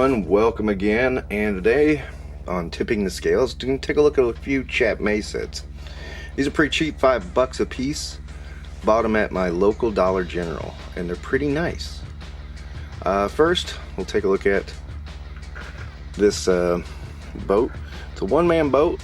everyone, welcome again, and today on Tipping the Scales, we're going to take a look at a few Chap Mei sets. These are pretty cheap, $5 a piece. Bought them at my local Dollar General, and they're pretty nice. First, we'll take a look at this boat. It's a one-man boat,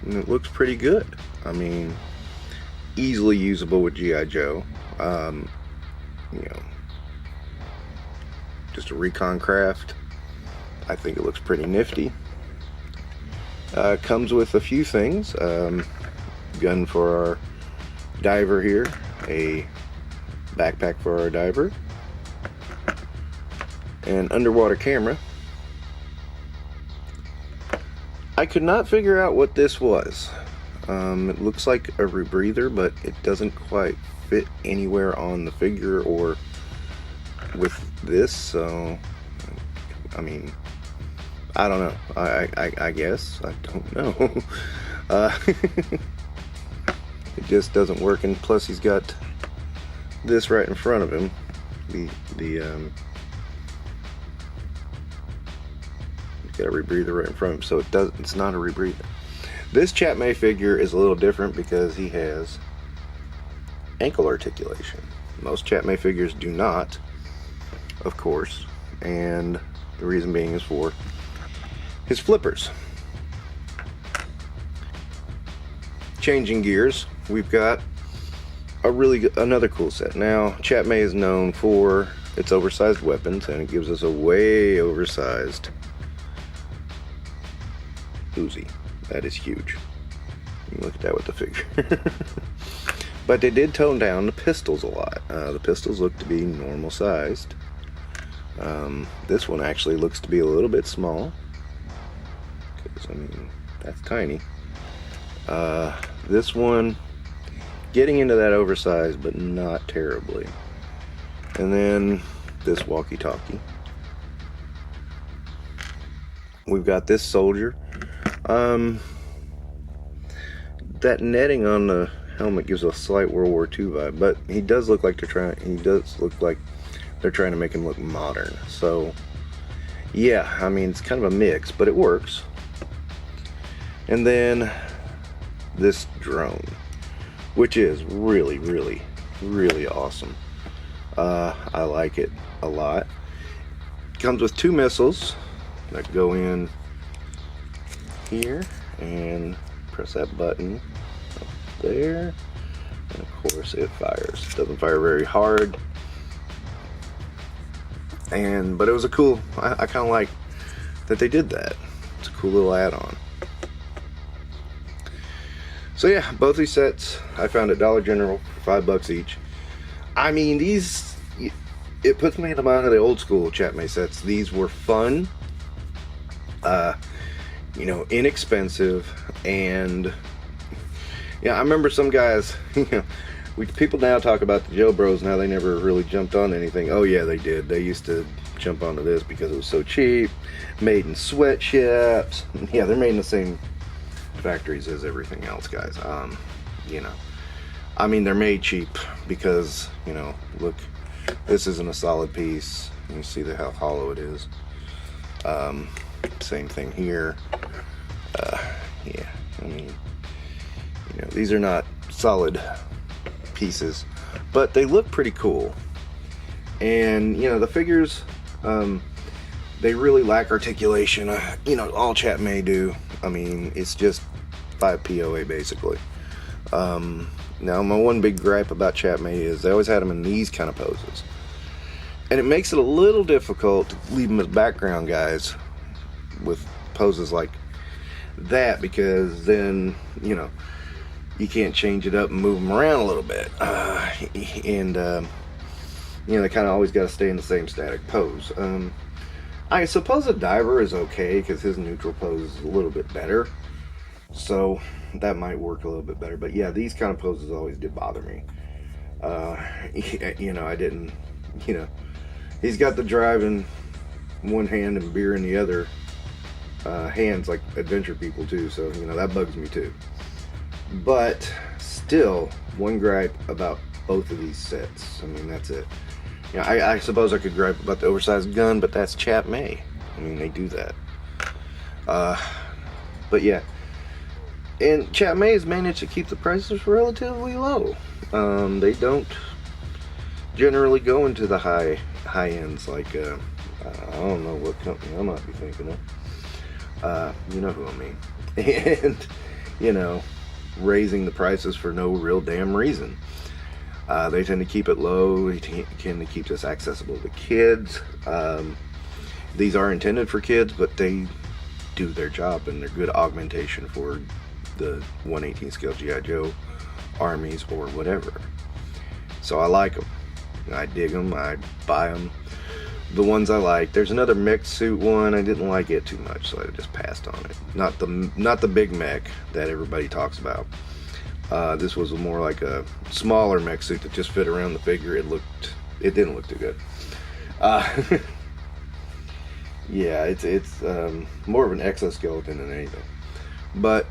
and it looks pretty good. I mean, easily usable with G.I. Joe. You know, just a recon craft. I think it looks pretty nifty. Comes with a few things. Gun for our diver here, a backpack for our diver, an underwater camera. I could not figure out what this was. It looks like a rebreather, but it doesn't quite fit anywhere on the figure or with this, so I mean, I don't know. I guess I don't know. It just doesn't work, and plus he's got this right in front of him. He's got a rebreather right in front of him, so it's not a rebreather. This Chap Mei figure is a little different because he has ankle articulation. Most Chap Mei figures do not, of course, and the reason being is for his flippers. Changing gears, we've got another cool set. Now, Chap Mei is known for its oversized weapons, and it gives us a way oversized Uzi. That is huge. You can look at that with the figure. But they did tone down the pistols a lot. The pistols look to be normal sized. This one actually looks to be a little bit small, because I mean, that's tiny. This one getting into that oversized, but not terribly. And then this walkie-talkie. We've got this soldier. That netting on the helmet gives a slight World War II vibe, but he does look like they're trying to make him look modern. So yeah, I mean, it's kind of a mix, but it works. And then this drone, which is really awesome. I like it a lot. Comes with two missiles that go in here, and press that button up there, and of course it fires. It doesn't fire very hard, but it was a cool, I kind of like that they did that. It's a cool little add-on. So yeah, both these sets I found at Dollar General for $5 each. I mean, these, it puts me in the mind of the old school Chap Mei sets. These were fun, you know, inexpensive, and yeah, I remember some guys, you know, people now talk about the Joe Bros, now they never really jumped on anything. Oh yeah, they did. They used to jump onto this because it was so cheap, made in sweatshops. Yeah, they're made in the same factories as everything else, guys. You know, I mean, they're made cheap because, you know, look, this isn't a solid piece. You see how hollow it is. Same thing here. Yeah, I mean, you know, these are not solid pieces, but they look pretty cool. And you know, the figures, they really lack articulation. You know, all Chap Mei do. I mean, it's just 5 POA basically. Now, my one big gripe about Chap Mei is they always had them in these kind of poses, and it makes it a little difficult to leave them as background guys with poses like that, because then, you know, you can't change it up and move them around a little bit, and you know, they kind of always got to stay in the same static pose. I suppose a diver is okay because his neutral pose is a little bit better, so that might work a little bit better. But yeah, these kind of poses always did bother me. You know, I didn't, you know, he's got the drive in one hand and beer in the other hands, like adventure people too, so you know, that bugs me too. But still, one gripe about both of these sets, I mean, that's it. You know, I suppose I could gripe about the oversized gun, but that's Chap Mei, I mean, they do that. But yeah, and Chap Mei has managed to keep the prices relatively low. They don't generally go into the high ends like I don't know what company I might be thinking of. You know who I mean. And you know, raising the prices for no real damn reason. They tend to keep it low. They tend to keep this accessible to kids. These are intended for kids, but they do their job, and they're good augmentation for the 1/18 scale G.I. Joe armies or whatever. So I like them. I dig them. I buy them. The ones I like. There's another mech suit one. I didn't like it too much, so I just passed on it. Not the big mech that everybody talks about. This was more like a smaller mech suit that just fit around the figure. It didn't look too good. Yeah, it's more of an exoskeleton than anything. But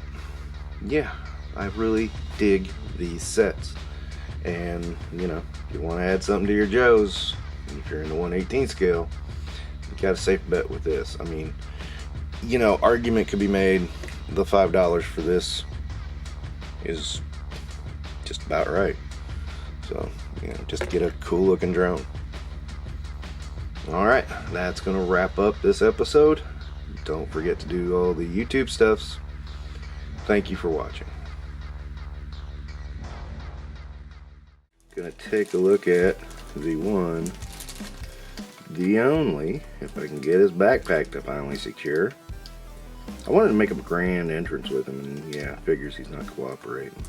yeah, I really dig these sets. And you know, if you want to add something to your Joes, if you're in the 1/18 scale, you got a safe bet with this. I mean, you know, argument could be made. The $5 for this is just about right. So, you know, just get a cool looking drone. Alright, that's going to wrap up this episode. Don't forget to do all the YouTube stuffs. Thank you for watching. Gonna take a look at the one, the only, if I can get his backpack to finally secure. I wanted to make a grand entrance with him, and yeah, figures he's not cooperating.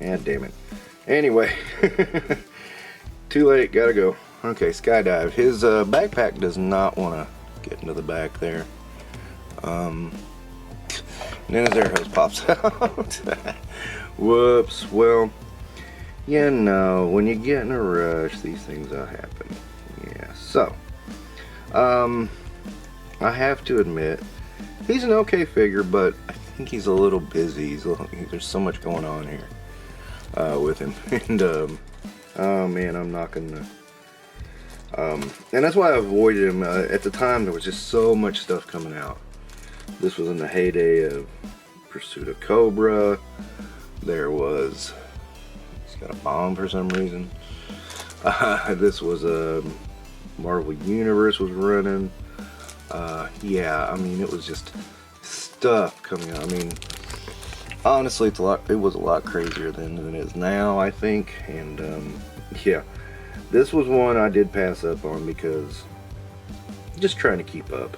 Yeah, damn it. Anyway, too late, gotta go. Okay, Skydive. His backpack does not want to get into the back there. And then his air hose pops out. Whoops. Well, you know, when you get in a rush, these things will happen. Yeah, so, I have to admit, he's an okay figure, but I think he's a little busy. There's so much going on here with him. And, oh man, I'm not gonna... and that's why I avoided him. At the time, there was just so much stuff coming out. This was in the heyday of Pursuit of Cobra. There was... He's got a bomb for some reason. This was a... Marvel Universe was running. Yeah, I mean, it was just stuff coming out. I mean, honestly, it was a lot crazier than it is now, I think. And yeah, this was one I did pass up on because just trying to keep up.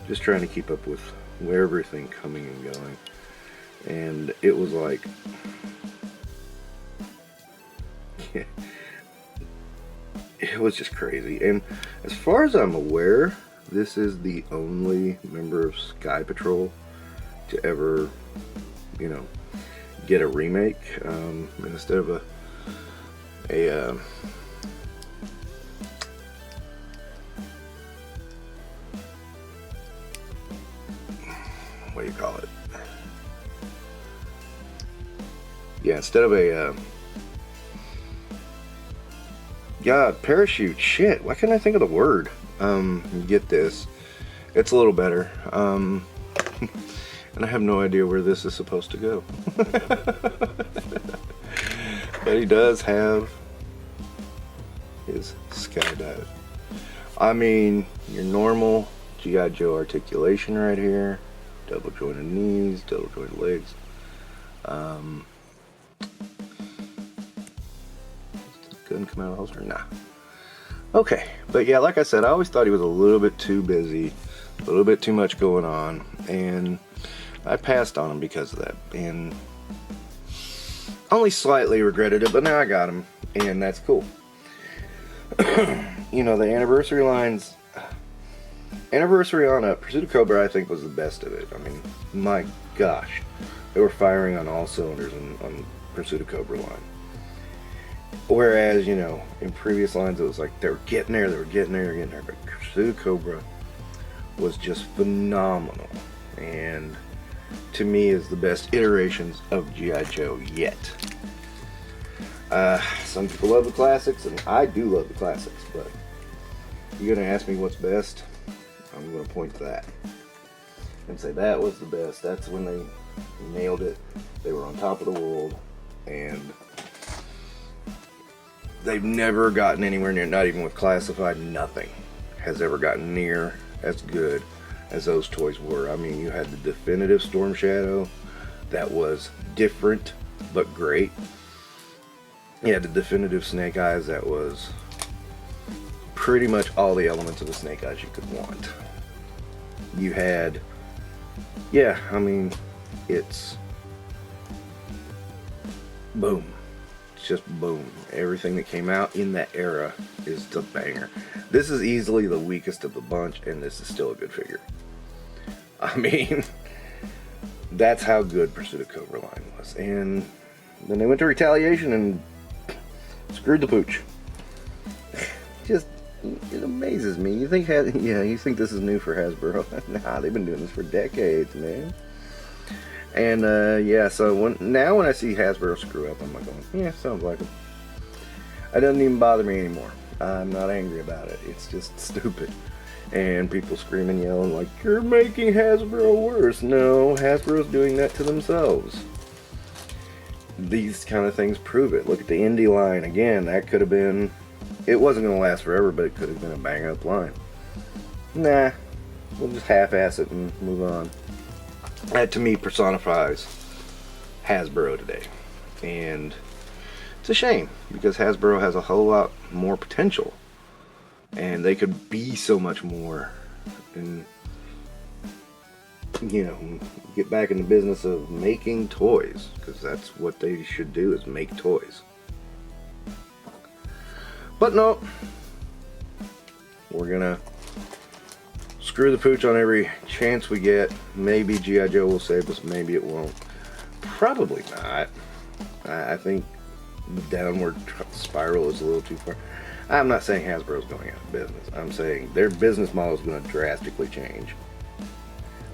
Just trying to keep up with where everything coming and going. And it was like, yeah, it was just crazy. And as far as I'm aware, this is the only member of Sky Patrol to ever, you know, get a remake. And instead of a what do you call it? Yeah, instead of a God, parachute. Shit, why can't I think of the word? You get this. It's a little better. And I have no idea where this is supposed to go. But he does have his Skydive. I mean, your normal G.I. Joe articulation right here. Double jointed knees, double jointed legs. Couldn't come out of the holster? Nah. Okay, but yeah, like I said, I always thought he was a little bit too busy, a little bit too much going on, and I passed on him because of that, and only slightly regretted it, but now I got him, and that's cool. You know, the anniversary lines, anniversary on Pursuit of Cobra, I think, was the best of it. I mean, my gosh, they were firing on all cylinders on Pursuit of Cobra line. Whereas, you know, in previous lines, it was like they were getting there, but Pursuit of Cobra was just phenomenal, and to me is the best iterations of G.I. Joe yet. Some people love the classics, and I do love the classics, but you're gonna ask me what's best, I'm gonna point to that and say that was the best. That's when they nailed it. They were on top of the world, and they've never gotten anywhere near, not even with classified, nothing has ever gotten near as good as those toys were. I mean, you had the definitive Storm Shadow that was different but great. You had the definitive Snake Eyes that was pretty much all the elements of a Snake Eyes you could want. You had, yeah, I mean, it's boom. It's just boom. Everything that came out in that era is the banger. This is easily the weakest of the bunch, and this is still a good figure. I mean, that's how good Pursuit of Cobra line was. And then they went to Retaliation and screwed the pooch. Just, it amazes me. You think, you think this is new for Hasbro? Nah, they've been doing this for decades, man. And yeah, so now when I see Hasbro screw up, I'm like going, yeah, sounds like it. It doesn't even bother me anymore. I'm not angry about it. It's just stupid. And people screaming, yelling like, you're making Hasbro worse. No, Hasbro's doing that to themselves. These kind of things prove it. Look at the indie line. Again, that could have been, it wasn't going to last forever, but it could have been a bang up line. Nah, we'll just half-ass it and move on. That to me personifies Hasbro today. And it's a shame, because Hasbro has a whole lot more potential. And they could be so much more, and, you know, get back in the business of making toys, because that's what they should do, is make toys. But no, we're gonna screw the pooch on every chance we get. Maybe G.I. Joe will save us, maybe it won't. Probably not. I think the downward spiral is a little too far. I'm not saying Hasbro's going out of business. I'm saying their business model is going to drastically change.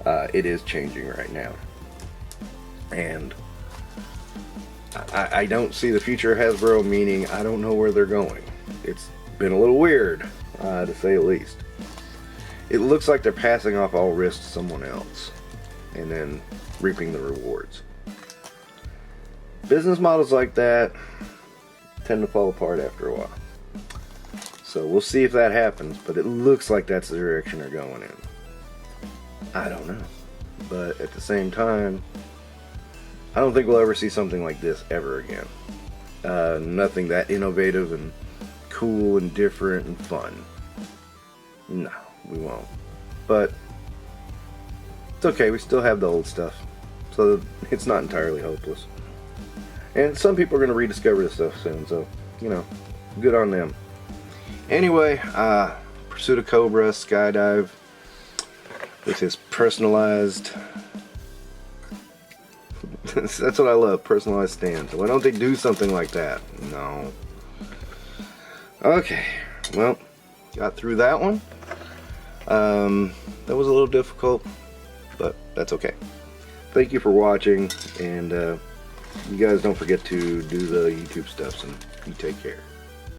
It is changing right now. And I don't see the future of Hasbro, meaning I don't know where they're going. It's been a little weird, to say the least. It looks like they're passing off all risk to someone else and then reaping the rewards. Business models like that tend to fall apart after a while. So we'll see if that happens, but it looks like that's the direction they're going in. I don't know. But at the same time, I don't think we'll ever see something like this ever again. Nothing that innovative and cool and different and fun. No, we won't. But it's okay, we still have the old stuff. So it's not entirely hopeless. And some people are going to rediscover this stuff soon, so, you know, good on them. Anyway, Pursuit of Cobra, Skydive, with his personalized, that's what I love, personalized stands. Why don't they do something like that? No. Okay, well, got through that one. That was a little difficult, but that's okay. Thank you for watching, and you guys don't forget to do the YouTube stuff, and you take care.